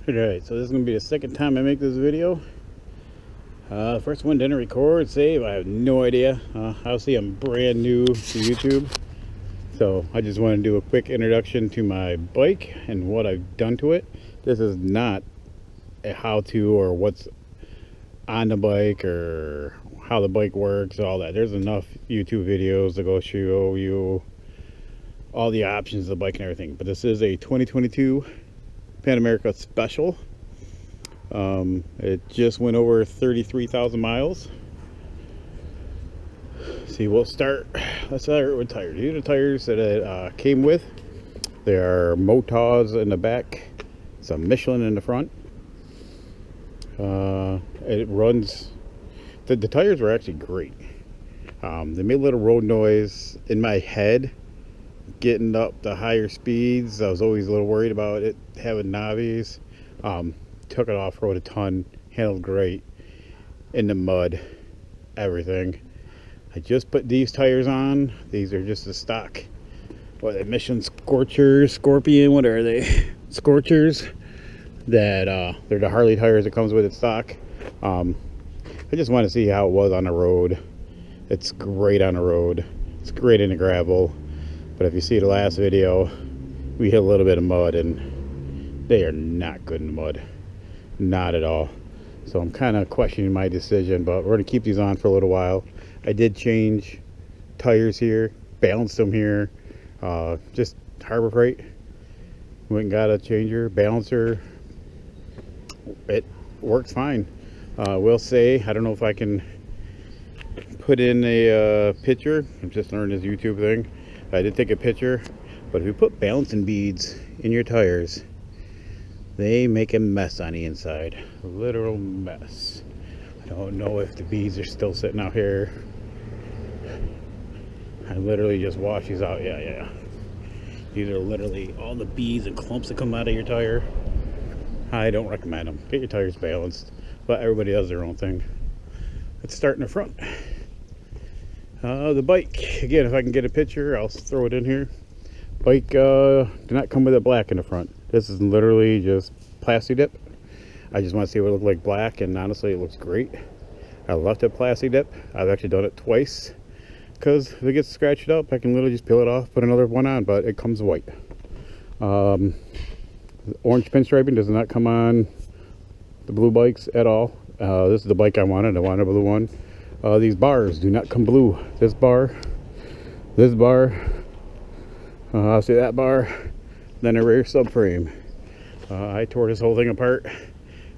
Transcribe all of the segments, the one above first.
Alright, so this is going to be the second time I make this video. First one didn't record, save, I have no idea. Obviously I'm brand new to YouTube. So I just want to do a quick introduction to my bike and what I've done to it. This is not a how-to or what's on the bike or how the bike works, all that. There's enough YouTube videos to go show you all the options of the bike and everything. But this is a 2022 Pan America Special. It just went over 33,000 miles. See, let's start with tires. These are the tires that it came with. There are Motos in the back, some Michelin in the front. It runs, the tires were actually great. They made a little road noise in my head getting up to higher speeds. I was always a little worried about it having knobbies. Took it off-road a ton, handled great in the mud, everything. I just put these tires on. These are just the stock, what are they, Michelin Scorpion, what are they, Scorchers, that they're the Harley tires that comes with it stock. I just want to see how it was on the road. It's great on the road, it's great in the gravel, but if you see the last video, we hit a little bit of mud and they are not good in the mud, not at all. So I'm kind of questioning my decision, but we're going to keep these on for a little while. I did change tires here, balanced them here, just Harbor Freight. Went and got a changer, balancer. It works fine. Will say, I don't know if I can put in a picture. I'm just learning this YouTube thing. I did take a picture, but if you put balancing beads in your tires, they make a mess on the inside. A literal mess. I don't know if the beads are still sitting out here. I literally just wash these out. Yeah. These are literally all the beads and clumps that come out of your tire. I don't recommend them. Get your tires balanced, but everybody does their own thing. Let's start in the front. The bike, again, if I can get a picture, I'll throw it in here. Bike do not come with a black in the front. This is literally just Plasti Dip. I just want to see what it looks like black, and honestly it looks great. I left it Plasti Dip. I've actually done it twice, because if it gets scratched up I can literally just peel it off, put another one on, but it comes white. Orange pinstriping does not come on the blue bikes at all. This is the bike I wanted a blue one. These bars do not come blue. This bar, I'll see that bar, then a rear subframe. I tore this whole thing apart,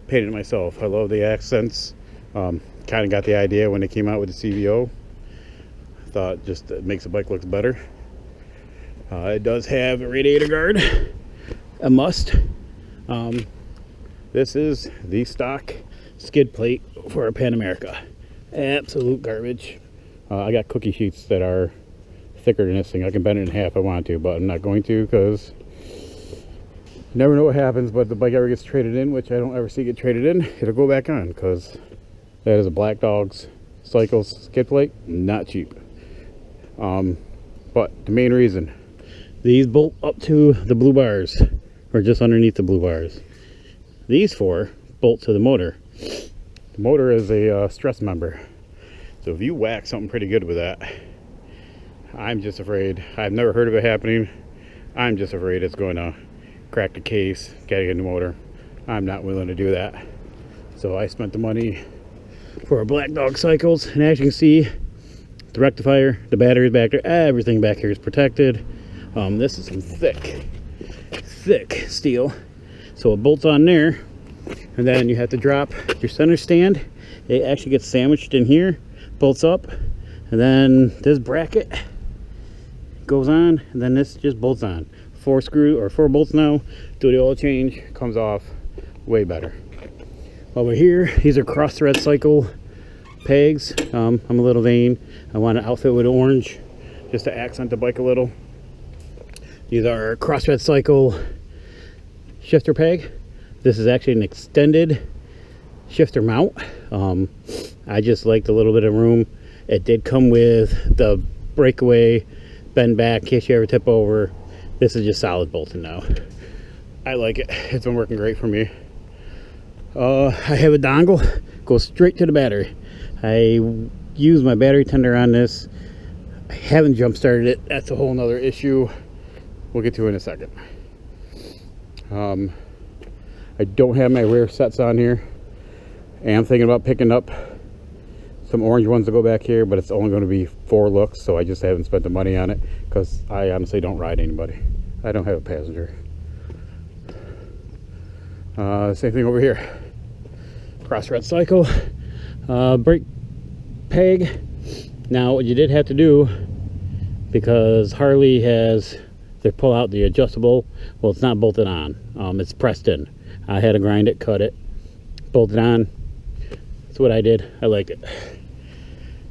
painted it myself. I love the accents. Kind of got the idea when it came out with the CVO. I thought just it makes the bike look better. It does have a radiator guard, a must. This is the stock skid plate for a Pan America. Absolute garbage. I got cookie sheets that are thicker than this thing. I can bend it in half if I want to, but I'm not going to, because you never know what happens. But if the bike ever gets traded in, which I don't ever see get traded in, it'll go back on, because that is a Black Dogs Cycles skid plate. Not cheap. But the main reason, these bolt up to the blue bars, or just underneath the blue bars. These four bolt to the motor. The motor is a stress member, so if you whack something pretty good with that, I'm just afraid. I've never heard of it happening. I'm just afraid it's going to crack the case, get a new motor. I'm not willing to do that. So I spent the money for a Black Dog Cycles, and as you can see, the rectifier, the batteries back there, everything back here is protected. This is some thick steel, so it bolts on there, and then you have to drop your center stand. It actually gets sandwiched in here, bolts up, and then this bracket goes on, and then this just bolts on. 4 bolts now. Do the oil change, comes off way better. Over here, these are cross thread cycle pegs. I'm a little vain. I want to outfit with orange just to accent the bike a little. These are cross thread cycle shifter peg. This is actually an extended shifter mount. I just liked a little bit of room. It did come with the breakaway bend back in case you ever tip over. This is just solid bolting now. I like it. It's been working great for me. I have a dongle, goes straight to the battery. I use my battery tender on this. I haven't jump started it. That's a whole nother issue we'll get to in a second. I don't have my rear sets on here. I am thinking about picking up some orange ones to go back here, but it's only going to be 4 looks, so I just haven't spent the money on it because I honestly don't ride anybody. I don't have a passenger. Same thing over here. Crossred cycle, brake peg. Now what you did have to do, because Harley has, they pull out the adjustable, well, it's not bolted on, it's pressed in. I had to grind it, cut it, bolt it on. That's what I did. I liked it.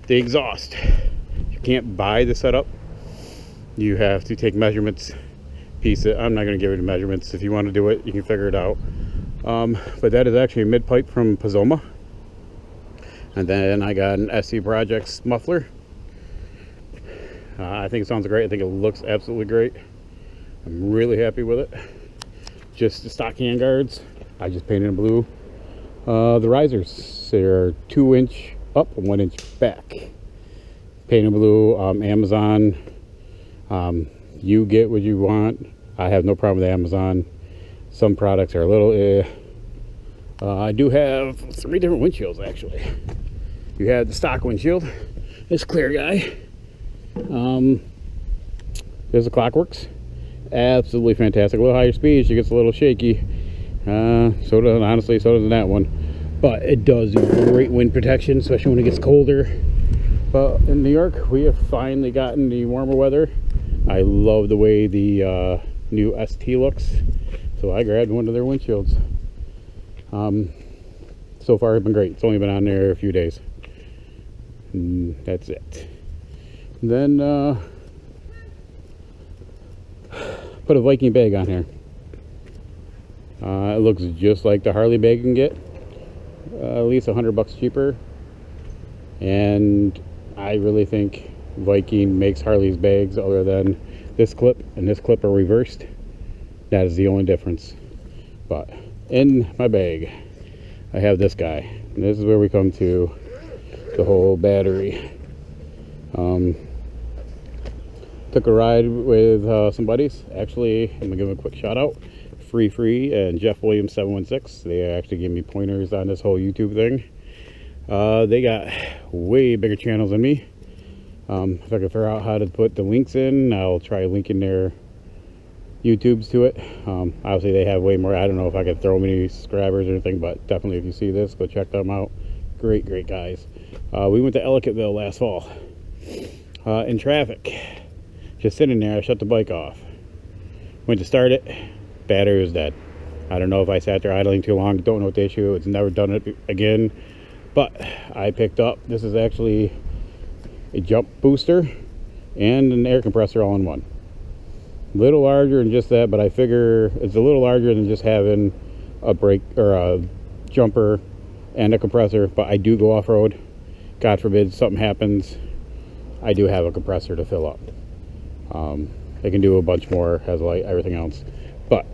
The exhaust, you can't buy the setup. You have to take measurements, piece it. I'm not going to give you the measurements. If you want to do it, you can figure it out. But that is actually a mid-pipe from Pizoma. And then I got an SC Projects muffler. I think it sounds great. I think it looks absolutely great. I'm really happy with it. Just the stock hand guards, I just painted in blue. The risers, they're 2-inch up and 1-inch back. Painted blue. Amazon. You get what you want. I have no problem with Amazon. Some products are a little I do have 3 different windshields actually. You have the stock windshield, this clear guy. There's the Clockworks. Absolutely fantastic. A little higher speed, she gets a little shaky. So does that one. But it does great wind protection, especially when it gets colder. But in New York, we have finally gotten the warmer weather. I love the way the new ST looks. So I grabbed one of their windshields. So far it's been great. It's only been on there a few days. And that's it. Then put a Viking bag on here. It looks just like the Harley bag can get. At least $100 cheaper. And I really think Viking makes Harley's bags, other than this clip and this clip are reversed. That is the only difference. But in my bag, I have this guy. And this is where we come to the whole battery. Took a ride with some buddies. Actually, I'm gonna give them a quick shout out. Free and Jeff Williams 716. They actually gave me pointers on this whole YouTube thing. They got way bigger channels than me. If I can figure out how to put the links in, I'll try linking their YouTubes to it. Obviously they have way more. I don't know if I can throw many subscribers or anything, but definitely if you see this, go check them out. Great guys. We went to Ellicottville last fall. In traffic, just sitting there, I shut the bike off. Went to start it, battery was dead. I don't know if I sat there idling too long, don't know what the issue. It's never done it again. But I picked up, this is actually a jump booster and an air compressor all in one. A little larger than just that, but I figure it's a little larger than just having a brake or a jumper and a compressor. But I do go off-road. God forbid something happens, I do have a compressor to fill up. They can do a bunch more, has like everything else. But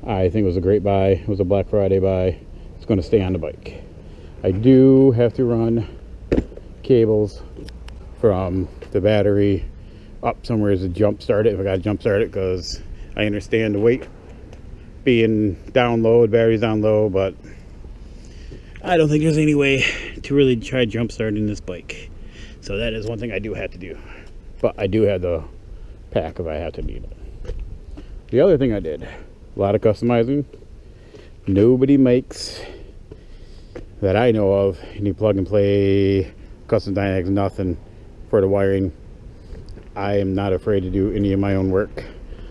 I think it was a great buy. It was a Black Friday buy. It's going to stay on the bike. I do have to run cables from the battery up somewhere to jump start it, if I got to jump start it, because I understand the weight being down low, the battery's down low, but I don't think there's any way to really try jump starting this bike. So that is one thing I do have to do. But I do have the pack if I have to need it. The other thing I did, a lot of customizing. Nobody makes, that I know of, any plug and play, custom dynamics, nothing for the wiring. I am not afraid to do any of my own work.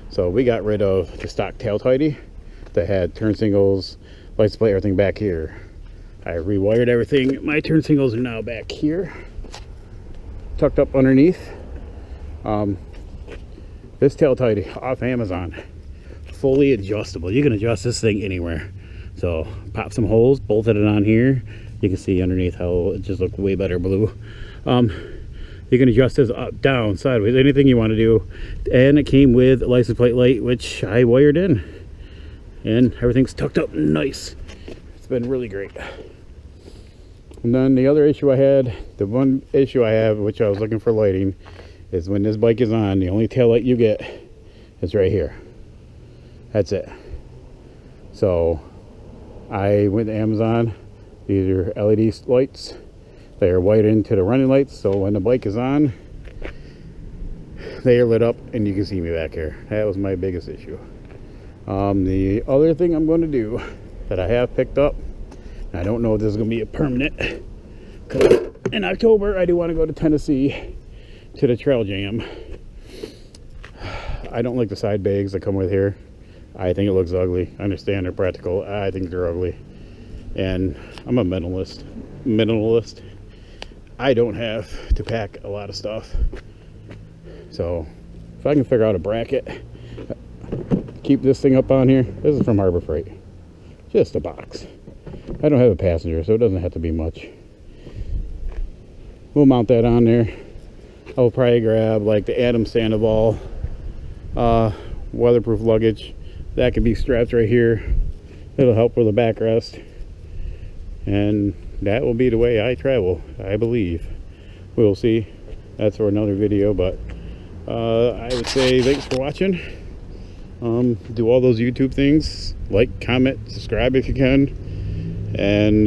So we got rid of the stock tail tidy that had turn singles, license plate, everything back here. I rewired everything. My turn singles are now back here, tucked up underneath. This tail tidy off Amazon, fully adjustable. You can adjust this thing anywhere. So pop some holes, bolted it on here. You can see underneath how it just looked way better blue. You can adjust this up, down, sideways, anything you want to do. And it came with a license plate light, which I wired in. And everything's tucked up nice. been really great. And then the other issue I had, the one issue I have, which I was looking for lighting, is when this bike is on, the only tail light you get is right here. That's it. So I went to Amazon. These are LED lights. They are wired into the running lights, so when the bike is on, they are lit up and you can see me back here. That was my biggest issue. The other thing I'm going to do that I have picked up, and I don't know if this is going to be a permanent, because in October I do want to go to Tennessee to the Trail Jam. I don't like the side bags that come with here. I think it looks ugly. I understand they're practical. I think they're ugly. And I'm a minimalist. I don't have to pack a lot of stuff. So if I can figure out a bracket, keep this thing up on here. This is from Harbor Freight. Just a box. I don't have a passenger, so it doesn't have to be much. We'll mount that on there. I'll probably grab like the Adam Sandoval weatherproof luggage. That can be strapped right here. It'll help with the backrest. And that will be the way I travel, I believe. We'll see. That's for another video, but I would say thanks for watching. Do all those YouTube things. Like, comment, subscribe if you can. And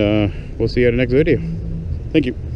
we'll see you at the next video. Thank you.